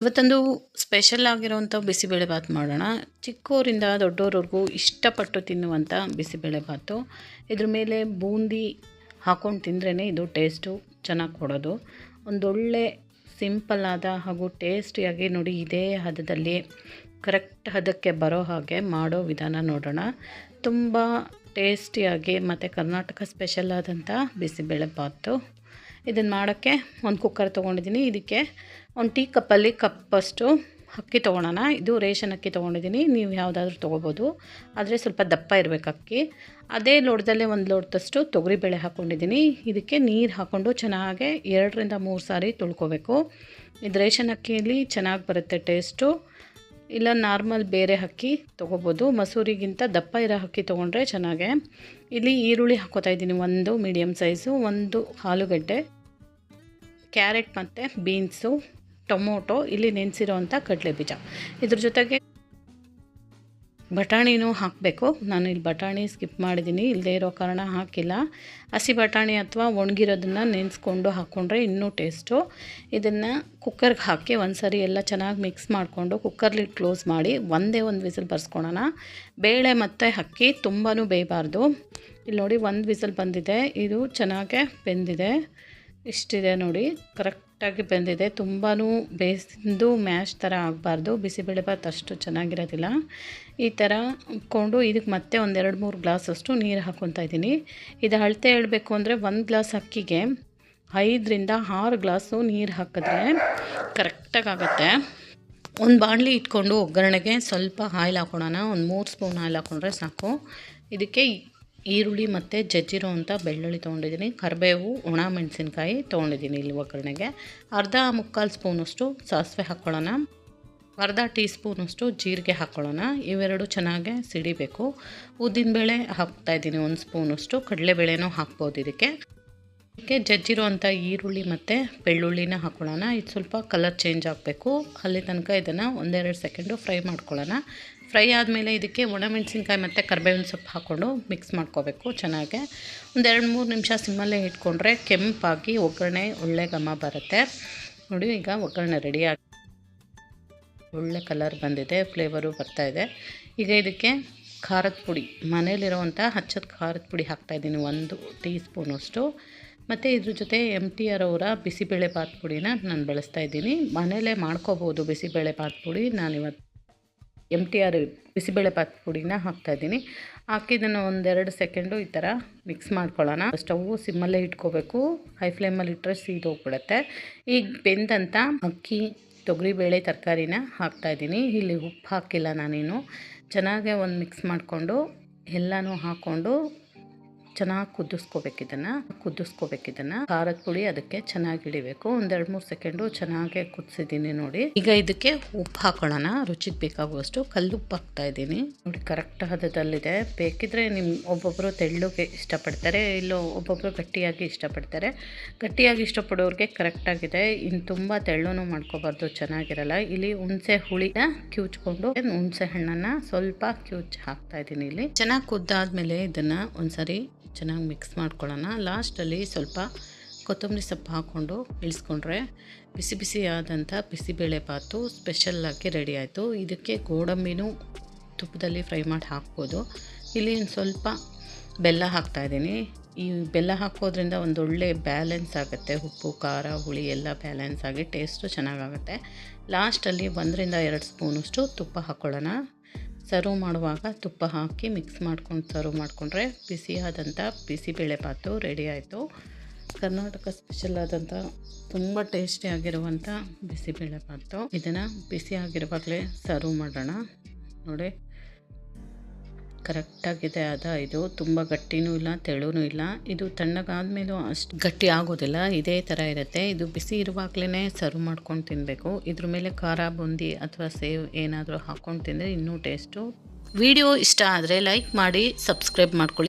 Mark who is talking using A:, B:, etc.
A: ಇವತ್ತೊಂದು ಸ್ಪೆಷಲ್ ಆಗಿರುವಂಥ ಬಿಸಿಬೇಳೆಭಾತ್ ಮಾಡೋಣ. ಚಿಕ್ಕವರಿಂದ ದೊಡ್ಡೋರವರೆಗೂ ಇಷ್ಟಪಟ್ಟು ತಿನ್ನುವಂಥ ಬಿಸಿಬೇಳೆಭಾತು. ಇದ್ರ ಮೇಲೆ ಬೂಂದಿ ಹಾಕ್ಕೊಂಡು ತಿಂದ್ರೇ ಇದು ಟೇಸ್ಟು ಚೆನ್ನಾಗಿ ಕೊಡೋದು. ಒಂದೊಳ್ಳೆ ಸಿಂಪಲ್ಲಾದ ಹಾಗೂ ಟೇಸ್ಟಿಯಾಗಿ ನೋಡಿ ಇದೇ ಹದದಲ್ಲಿ ಕರೆಕ್ಟ್ ಹದಕ್ಕೆ ಬರೋ ಹಾಗೆ ಮಾಡೋ ವಿಧಾನ ನೋಡೋಣ. ತುಂಬ ಟೇಸ್ಟಿಯಾಗಿ ಮತ್ತು ಕರ್ನಾಟಕ ಸ್ಪೆಷಲ್ ಆದಂಥ ಬಿಸಿಬೇಳೆಭಾತು. ಇದನ್ನು ಮಾಡೋಕ್ಕೆ ಒಂದು ಕುಕ್ಕರ್ ತೊಗೊಂಡಿದ್ದೀನಿ. ಇದಕ್ಕೆ ಒಂದು ಟೀ ಕಪ್ಪಲ್ಲಿ ಕಪ್ಪಷ್ಟು ಅಕ್ಕಿ ತೊಗೊಳೋಣ. ಇದು ರೇಷನ್ ಅಕ್ಕಿ ತೊಗೊಂಡಿದ್ದೀನಿ, ನೀವು ಯಾವುದಾದ್ರೂ ತೊಗೋಬೋದು, ಆದರೆ ಸ್ವಲ್ಪ ದಪ್ಪ ಇರಬೇಕು ಅಕ್ಕಿ. ಅದೇ ಲೋಟದಲ್ಲೇ ಒಂದು ಲೋಟದಷ್ಟು ತೊಗರಿಬೇಳೆ ಹಾಕ್ಕೊಂಡಿದ್ದೀನಿ. ಇದಕ್ಕೆ ನೀರು ಹಾಕ್ಕೊಂಡು ಚೆನ್ನಾಗಿ 2ರಿಂದ 3 ಸಾರಿ ತೊಳ್ಕೊಬೇಕು. ಇದು ರೇಷನ್ ಅಕ್ಕಿಯಲ್ಲಿ ಚೆನ್ನಾಗಿ ಬರುತ್ತೆ ಟೇಸ್ಟು. ಇಲ್ಲ ನಾರ್ಮಲ್ ಬೇರೆ ಅಕ್ಕಿ ತೊಗೋಬೋದು, ಮಸೂರಿಗಿಂತ ದಪ್ಪ ಇರೋ ಅಕ್ಕಿ ತೊಗೊಂಡ್ರೆ ಚೆನ್ನಾಗೆ. ಇಲ್ಲಿ ಈರುಳ್ಳಿ ಹಾಕ್ಕೋತಾ ಇದ್ದೀನಿ, ಒಂದು ಮೀಡಿಯಮ್ ಸೈಜು, ಒಂದು ಆಲೂಗಡ್ಡೆ, ಕ್ಯಾರೆಟ್ ಮತ್ತು ಬೀನ್ಸು, ಟೊಮೊಟೊ, ಇಲ್ಲಿ ನೆನೆಸಿರೋವಂಥ ಕಡಲೆಬೀಜ. ಇದ್ರ ಜೊತೆಗೆ ಬಟಾಣಿನೂ ಹಾಕಬೇಕು. ನಾನು ಇಲ್ಲಿ ಬಟಾಣಿ ಸ್ಕಿಪ್ ಮಾಡಿದ್ದೀನಿ, ಇಲ್ಲದೇ ಇರೋ ಕಾರಣ ಹಾಕಿಲ್ಲ. ಹಸಿ ಬಟಾಣಿ ಅಥವಾ ಒಣಗಿರೋದನ್ನು ನೆನೆಸ್ಕೊಂಡು ಹಾಕ್ಕೊಂಡ್ರೆ ಇನ್ನೂ ಟೇಸ್ಟು. ಇದನ್ನು ಕುಕ್ಕರ್ಗೆ ಹಾಕಿ ಒಂದು ಸರಿ ಎಲ್ಲ ಚೆನ್ನಾಗಿ ಮಿಕ್ಸ್ ಮಾಡಿಕೊಂಡು ಕುಕ್ಕರ್ಲಿ ಕ್ಲೋಸ್ ಮಾಡಿ ಒಂದೇ ಒಂದು ವಿಸಿಲ್ ಬರ್ಸ್ಕೊಳ್ಳೋಣ. ಬೇಳೆ ಮತ್ತು ಅಕ್ಕಿ ತುಂಬಾ ಬೇಯಬಾರ್ದು. ಇಲ್ಲಿ ನೋಡಿ ಒಂದು ವಿಸಿಲ್ ಬಂದಿದೆ, ಇದು ಚೆನ್ನಾಗೇ ಬೆಂದಿದೆ. ಇಷ್ಟಿದೆ ನೋಡಿ, ಕರೆಕ್ಟಾಗಿ ಬೆಂದಿದೆ. ತುಂಬಾ ಬೇಯಿಸಿದ್ದು ಮ್ಯಾಶ್ ಥರ ಆಗಬಾರ್ದು, ಬಿಸಿಬೇಳೆಭಾತ್ ಅಷ್ಟು ಚೆನ್ನಾಗಿರೋದಿಲ್ಲ. ಈ ಥರ ಹಾಕ್ಕೊಂಡು ಇದಕ್ಕೆ ಮತ್ತೆ ಒಂದು 2-3 ಗ್ಲಾಸಷ್ಟು ನೀರು ಹಾಕ್ಕೊತಾ ಇದ್ದೀನಿ. ಇದು ಅಳತೆ ಹೇಳಬೇಕು ಅಂದರೆ 1 ಗ್ಲಾಸ್ ಅಕ್ಕಿಗೆ 5ರಿಂದ 6 ಗ್ಲಾಸು ನೀರು ಹಾಕಿದ್ರೆ ಕರೆಕ್ಟಾಗಿ ಆಗುತ್ತೆ. ಒಂದು ಬಾಣಲಿ ಇಟ್ಕೊಂಡು ಒಗ್ಗರಣೆಗೆ ಸ್ವಲ್ಪ ಆಯಿಲ್ ಹಾಕ್ಕೊಳ್ಳೋಣ. ಒಂದು 3 ಸ್ಪೂನ್ ಆಯಿಲ್ ಹಾಕ್ಕೊಂಡ್ರೆ ಸಾಕು. ಇದಕ್ಕೆ ಈರುಳ್ಳಿ ಮತ್ತು ಜಜ್ಜಿರೋ ಅಂಥ ಬೆಳ್ಳುಳ್ಳಿ ತೊಗೊಂಡಿದ್ದೀನಿ, ಕರಿಬೇವು, ಒಣ ಮೆಣಸಿನ್ಕಾಯಿ ತೊಗೊಂಡಿದ್ದೀನಿ. ಇಲ್ಲಿ ಒಗ್ಗರಣೆಗೆ 1/4 ಸ್ಪೂನಷ್ಟು ಸಾಸಿವೆ ಹಾಕ್ಕೊಳ್ಳೋಣ, 1/2 ಟೀ ಸ್ಪೂನಷ್ಟು ಜೀರಿಗೆ ಹಾಕ್ಕೊಳ್ಳೋಣ. ಇವೆರಡು ಚೆನ್ನಾಗಿ ಸಿಡಿಬೇಕು. ಉದ್ದಿನಬೇಳೆ ಹಾಕ್ತಾಯಿದ್ದೀನಿ 1 ಸ್ಪೂನಷ್ಟು, ಕಡಲೆಬೇಳೆನೂ ಹಾಕ್ಬೋದು. ಇದಕ್ಕೆ ಜಜ್ಜಿರೋ ಅಂಥ ಈರುಳ್ಳಿ ಮತ್ತು ಬೆಳ್ಳುಳ್ಳಿನ ಹಾಕ್ಕೊಳ್ಳೋಣ. ಇದು ಸ್ವಲ್ಪ ಕಲರ್ ಚೇಂಜ್ ಆಗಬೇಕು, ಅಲ್ಲಿ ತನಕ ಇದನ್ನು 1-2 ಸೆಕೆಂಡು ಫ್ರೈ ಮಾಡ್ಕೊಳ್ಳೋಣ. ಫ್ರೈ ಆದಮೇಲೆ ಇದಕ್ಕೆ ಒಣಮೆಣಸಿನ್ಕಾಯಿ ಮತ್ತು ಕರಿಬೇವಿನ ಸೊಪ್ಪು ಹಾಕ್ಕೊಂಡು ಮಿಕ್ಸ್ ಮಾಡ್ಕೋಬೇಕು ಚೆನ್ನಾಗೆ. ಒಂದು 2-3 ನಿಮಿಷ ಸಿಮ್ಮಲ್ಲೇ ಇಟ್ಕೊಂಡ್ರೆ ಕೆಂಪಾಗಿ ಒಗ್ಗರಣೆ ಒಳ್ಳೆ ಘಮ ಬರುತ್ತೆ. ನೋಡಿ, ಈಗ ಒಗ್ಗರಣೆ ರೆಡಿಯಾಗಿ ಒಳ್ಳೆ ಕಲರ್ ಬಂದಿದೆ, ಫ್ಲೇವರು ಬರ್ತಾಯಿದೆ. ಈಗ ಇದಕ್ಕೆ ಖಾರದ ಪುಡಿ, ಮನೇಲಿರೋವಂಥ ಹಚ್ಚದ ಖಾರದ ಪುಡಿ ಹಾಕ್ತಾಯಿದ್ದೀನಿ 1 ಟೀ ಸ್ಪೂನಷ್ಟು. ಮತ್ತು ಇದ್ರ ಜೊತೆ MTR ಅವರ ಬಿಸಿಬೇಳೆಭಾತ್ ಪುಡಿನ ನಾನು ಬಳಸ್ತಾ ಇದ್ದೀನಿ. ಮನೇಲೇ ಮಾಡ್ಕೋಬೋದು ಬಿಸಿಬೇಳೆಭಾತ್ ಪುಡಿ. ನಾನಿವತ್ತು MTR ಬಿಸಿಬೇಳೆಭಾತ್ ಪುಡಿನ ಹಾಕ್ತಾಯಿದ್ದೀನಿ. ಹಾಕಿದ್ದನ್ನು 1-2 ಸೆಕೆಂಡು ಈ ಥರ ಮಿಕ್ಸ್ ಮಾಡ್ಕೊಳ್ಳೋಣ. ಸ್ಟವ್ವು ಸಿಮ್ಮಲ್ಲೇ ಇಟ್ಕೋಬೇಕು, ಹೈ ಫ್ಲೇಮಲ್ಲಿ ಇಟ್ಟರೆ ಸೀದೋಗ್ಬಿಡುತ್ತೆ. ಈಗ ಬೆಂದಂಥ ಅಕ್ಕಿ, ತೊಗರಿಬೇಳೆ, ತರಕಾರಿನ ಹಾಕ್ತಾಯಿದ್ದೀನಿ. ಇಲ್ಲಿ ಉಪ್ಪು ಹಾಕಿಲ್ಲ ನಾನೇನು. ಚೆನ್ನಾಗೆ ಒಂದು ಮಿಕ್ಸ್ ಮಾಡಿಕೊಂಡು ಎಲ್ಲನೂ ಹಾಕ್ಕೊಂಡು ಚೆನ್ನಾಗಿ ಕುದಿಸ್ಕೋಬೇಕಿದನ್ನು. ಖಾರದ ಪುಡಿ ಅದಕ್ಕೆ ಚೆನ್ನಾಗಿ ಹಿಡಿಬೇಕು. ಒಂದು 2-3 ಸೆಕೆಂಡು ಚೆನ್ನಾಗಿ ಕುದಿಸಿದ್ದೀನಿ ನೋಡಿ. ಈಗ ಇದಕ್ಕೆ ಉಪ್ಪು ಹಾಕೊಳ್ಳೋಣ, ರುಚಿಗೆ ಬೇಕಾಗುವಷ್ಟು. ಕಲ್ಲುಪ್ಪು ಹಾಕ್ತಾಯಿದ್ದೀನಿ ನೋಡಿ, ಕರೆಕ್ಟ್ ಹದದಲ್ಲಿದೆ. ಬೇಕಿದ್ರೆ ಒಬ್ಬೊಬ್ಬರು ತೆಳ್ಳಗೆ ಇಷ್ಟಪಡ್ತಾರೆ, ಇಲ್ಲೋ ಒಬ್ಬೊಬ್ಬರು ಗಟ್ಟಿಯಾಗಿ ಇಷ್ಟಪಡ್ತಾರೆ. ಗಟ್ಟಿಯಾಗಿ ಇಷ್ಟಪಡೋರಿಗೆ ಕರೆಕ್ಟಾಗಿದೆ. ಇನ್ನು ತುಂಬ ತೆಳ್ಳೂ ಮಾಡ್ಕೋಬಾರ್ದು, ಚೆನ್ನಾಗಿರಲ್ಲ. ಇಲ್ಲಿ ಹುಣಸೆ ಹುಳಿನ ಕಿವುಚ್ಕೊಂಡು ಹುಣಸೆ ಹಣ್ಣನ್ನು ಸ್ವಲ್ಪ ಕಿವುಚ್ ಹಾಕ್ತಾಯಿದ್ದೀನಿ. ಇಲ್ಲಿ ಚೆನ್ನಾಗಿ ಕುದ್ದಾದ್ಮೇಲೆ ಇದನ್ನು ಒಂದ್ಸರಿ ಚೆನ್ನಾಗಿ ಮಿಕ್ಸ್ ಮಾಡ್ಕೊಳ್ಳೋಣ. ಲಾಸ್ಟಲ್ಲಿ ಸ್ವಲ್ಪ ಕೊತ್ತಂಬರಿ ಸೊಪ್ಪು ಹಾಕ್ಕೊಂಡು ಇಳಿಸ್ಕೊಂಡ್ರೆ ಬಿಸಿ ಬಿಸಿಯಾದಂಥ ಬಿಸಿಬೇಳೆಭಾತು ಸ್ಪೆಷಲ್ಲಾಗಿ ರೆಡಿ ಆಯಿತು. ಇದಕ್ಕೆ ಗೋಡಂಬಿನೂ ತುಪ್ಪದಲ್ಲಿ ಫ್ರೈ ಮಾಡಿ ಹಾಕ್ಬೋದು. ಇಲ್ಲಿ ಒಂದು ಸ್ವಲ್ಪ ಬೆಲ್ಲ ಹಾಕ್ತಾಯಿದ್ದೀನಿ. ಈ ಬೆಲ್ಲ ಹಾಕೋದ್ರಿಂದ ಒಂದೊಳ್ಳೆ ಬ್ಯಾಲೆನ್ಸ್ ಆಗುತ್ತೆ, ಉಪ್ಪು, ಖಾರ, ಹುಳಿ ಎಲ್ಲ ಬ್ಯಾಲೆನ್ಸ್ ಆಗಿ ಟೇಸ್ಟು ಚೆನ್ನಾಗಾಗುತ್ತೆ. ಲಾಸ್ಟಲ್ಲಿ 1-2 ಸ್ಪೂನಷ್ಟು ತುಪ್ಪ ಹಾಕ್ಕೊಳ್ಳೋಣ. ಸರ್ವ್ ಮಾಡುವಾಗ ತುಪ್ಪ ಹಾಕಿ ಮಿಕ್ಸ್ ಮಾಡ್ಕೊಂಡು ಸರ್ವ್ ಮಾಡಿಕೊಂಡ್ರೆ ಬಿಸಿಯಾದಂಥ ಬಿಸಿಬೇಳೆಭಾತು ರೆಡಿ ಆಯಿತು. ಕರ್ನಾಟಕ ಸ್ಪೆಷಲ್ ಆದಂಥ ತುಂಬ ಟೇಸ್ಟಿಯಾಗಿರುವಂಥ ಬಿಸಿಬೇಳೆಭಾತು. ಇದನ್ನು ಬಿಸಿಯಾಗಿರುವಾಗಲೇ ಸರ್ವ್ ಮಾಡೋಣ. ನೋಡಿ, ಕರೆಕ್ಟಾಗಿದೆ ಇದು. ತುಂಬ ಗಟ್ಟಿನೂ ಇಲ್ಲ, ತೆಳುನೂ ಇಲ್ಲ. ಇದು ತಣ್ಣಗಾದ್ಮೇಲೂ ಅಷ್ಟು ಗಟ್ಟಿ ಆಗೋದಿಲ್ಲ, ಇದೇ ಥರ ಇರುತ್ತೆ. ಇದು ಬಿಸಿ ಇರುವಾಗಲೇ ಸರ್ವ್ ಮಾಡ್ಕೊಂಡು ತಿನ್ನಬೇಕು. ಇದ್ರ ಮೇಲೆ ಖಾರ, ಬೂಂದಿ ಅಥವಾ ಸೇವ್ ಏನಾದರೂ ಹಾಕ್ಕೊಂಡು ತಿಂದರೆ ಇನ್ನೂ ಟೇಸ್ಟು. ವಿಡಿಯೋ ಇಷ್ಟ ಆದರೆ ಲೈಕ್ ಮಾಡಿ, ಸಬ್ಸ್ಕ್ರೈಬ್ ಮಾಡ್ಕೊಳ್ಳಿ.